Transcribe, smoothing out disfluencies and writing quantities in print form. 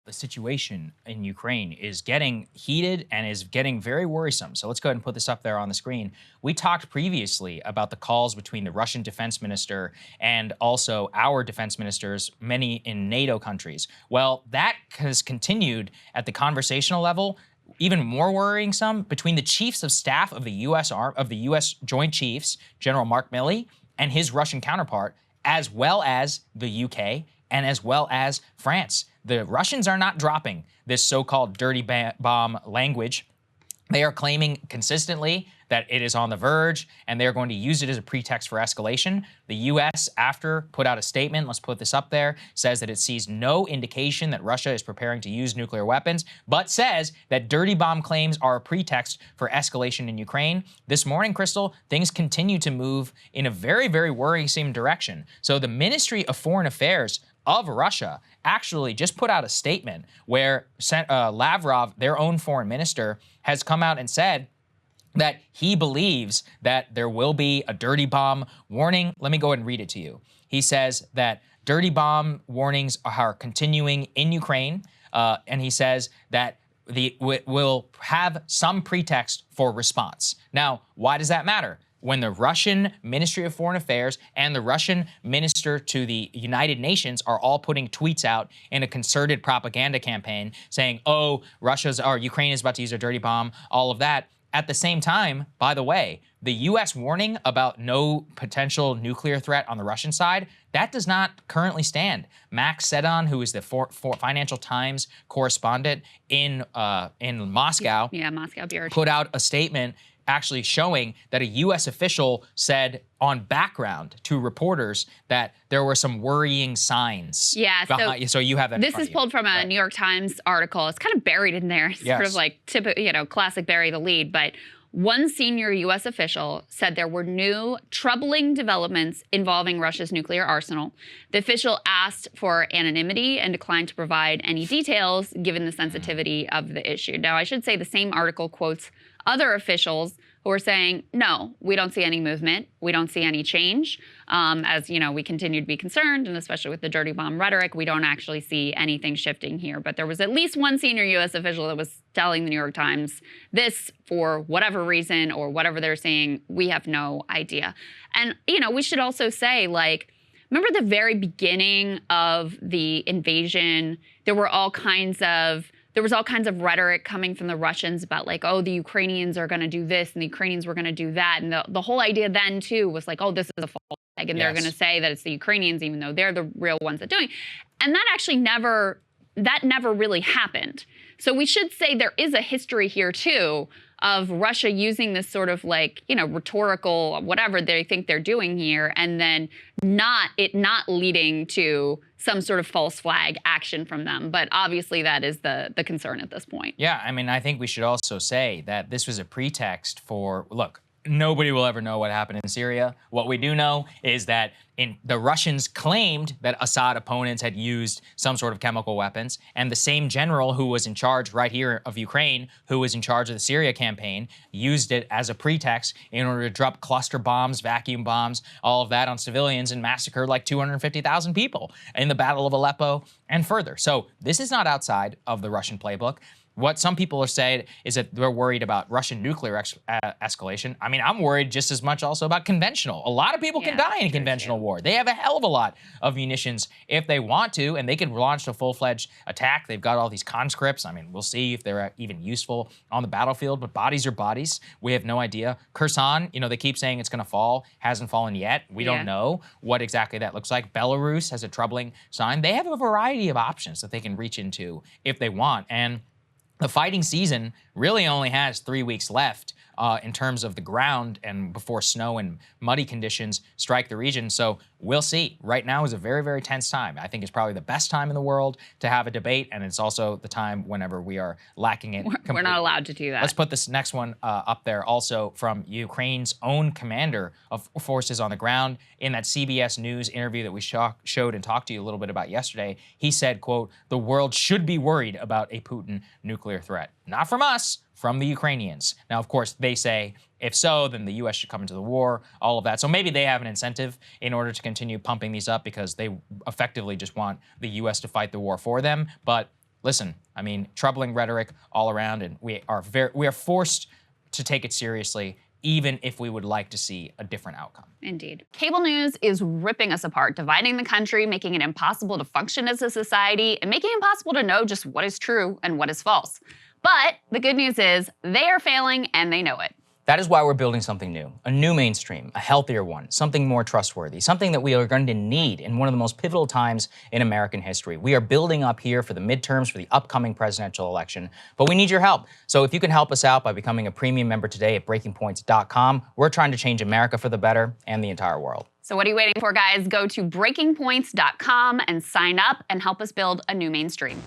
the situation in Ukraine is getting heated and is getting very worrisome. So let's go ahead and put this up there on the screen. We talked previously about the calls between the Russian defense minister and also our defense ministers, many in NATO countries. Well, that has continued at the conversational level. Even more worrying, some between the chiefs of staff of the U.S. Joint Chiefs, General Mark Milley, and his Russian counterpart, as well as the UK and as well as France. The Russians are not dropping this so-called dirty bomb language. They are claiming consistently that it is on the verge, and they're going to use it as a pretext for escalation. The U.S., after, put out a statement, let's put this up there, says that it sees no indication that Russia is preparing to use nuclear weapons, but says that dirty bomb claims are a pretext for escalation in Ukraine. This morning, Krystal, things continue to move in a very, very worrisome direction. So the Ministry of Foreign Affairs of Russia actually just put out a statement where Lavrov, their own foreign minister, has come out and said that he believes that there will be a dirty bomb warning. Let me go ahead and read it to you. He says that dirty bomb warnings are continuing in Ukraine, and he says that will have some pretext for response. Now, why does that matter? When the Russian Ministry of Foreign Affairs and the Russian Minister to the United Nations are all putting tweets out in a concerted propaganda campaign saying, oh, Ukraine is about to use a dirty bomb, all of that. At the same time, by the way, the U.S. warning about no potential nuclear threat on the Russian side, that does not currently stand. Max Sedon, who is the Financial Times correspondent in Moscow, Moscow Bureau, put out a statement actually showing that a U.S. official said on background to reporters that there were some worrying signs. Yeah, so you have that. This is pulled from a New York Times article. It's kind of buried in there, sort of like classic bury the lead. But one senior U.S. official said there were new troubling developments involving Russia's nuclear arsenal. The official asked for anonymity and declined to provide any details given the sensitivity of the issue. Now, I should say the same article quotes other officials who are saying, no, we don't see any movement. We don't see any change. As we continue to be concerned, and especially with the dirty bomb rhetoric, we don't actually see anything shifting here. But there was at least one senior U.S. official that was telling the New York Times this, for whatever reason or whatever they're saying, we have no idea. And, we should also say, remember the very beginning of the invasion, there was all kinds of rhetoric coming from the Russians about oh, the Ukrainians are going to do this and the Ukrainians were going to do that. And the whole idea then, too, was oh, this is a false flag. And they're going to say that it's the Ukrainians, even though they're the real ones that are doing it. And that actually never really happened. So we should say there is a history here, too, of Russia using this sort of rhetorical whatever they think they're doing here, and then not leading to some sort of false flag action from them. But obviously that is the concern at this point. Yeah, I mean, I think we should also say that this was a pretext for, look, nobody will ever know what happened in Syria. What we do know is that the Russians claimed that Assad opponents had used some sort of chemical weapons, and the same general who was in charge right here of Ukraine, who was in charge of the Syria campaign, used it as a pretext in order to drop cluster bombs, vacuum bombs, all of that on civilians and massacre 250,000 people in the Battle of Aleppo and further. So this is not outside of the Russian playbook. What some people are saying is that they're worried about Russian nuclear escalation. I mean, I'm worried just as much also about conventional. A lot of people can die in a conventional war. They have a hell of a lot of munitions if they want to, and they can launch a full-fledged attack. They've got all these conscripts. I mean, we'll see if they're even useful on the battlefield, but bodies are bodies. We have no idea. Kherson, they keep saying it's going to fall. Hasn't fallen yet. We don't know what exactly that looks like. Belarus has a troubling sign. They have a variety of options that they can reach into if they want, and the fighting season really only has 3 weeks left in terms of the ground and before snow and muddy conditions strike the region. So we'll see. Right now is a very, very tense time. I think it's probably the best time in the world to have a debate, and it's also the time whenever we are lacking it completely. We're not allowed to do that. Let's put this next one up there also from Ukraine's own commander of forces on the ground. In that CBS News interview that we showed and talked to you a little bit about yesterday, he said, quote, "The world should be worried about a Putin nuclear threat. Not from us, from the Ukrainians." Now, of course, they say, if so, then the U.S. should come into the war, all of that. So maybe they have an incentive in order to continue pumping these up because they effectively just want the U.S. to fight the war for them. But listen, I mean, troubling rhetoric all around, and we are forced to take it seriously, even if we would like to see a different outcome. Indeed. Cable news is ripping us apart, dividing the country, making it impossible to function as a society, and making it impossible to know just what is true and what is false. But the good news is they are failing and they know it. That is why we're building something new, a new mainstream, a healthier one, something more trustworthy, something that we are going to need in one of the most pivotal times in American history. We are building up here for the midterms, for the upcoming presidential election, but we need your help. So if you can help us out by becoming a premium member today at breakingpoints.com, we're trying to change America for the better and the entire world. So what are you waiting for, guys? Go to breakingpoints.com and sign up and help us build a new mainstream.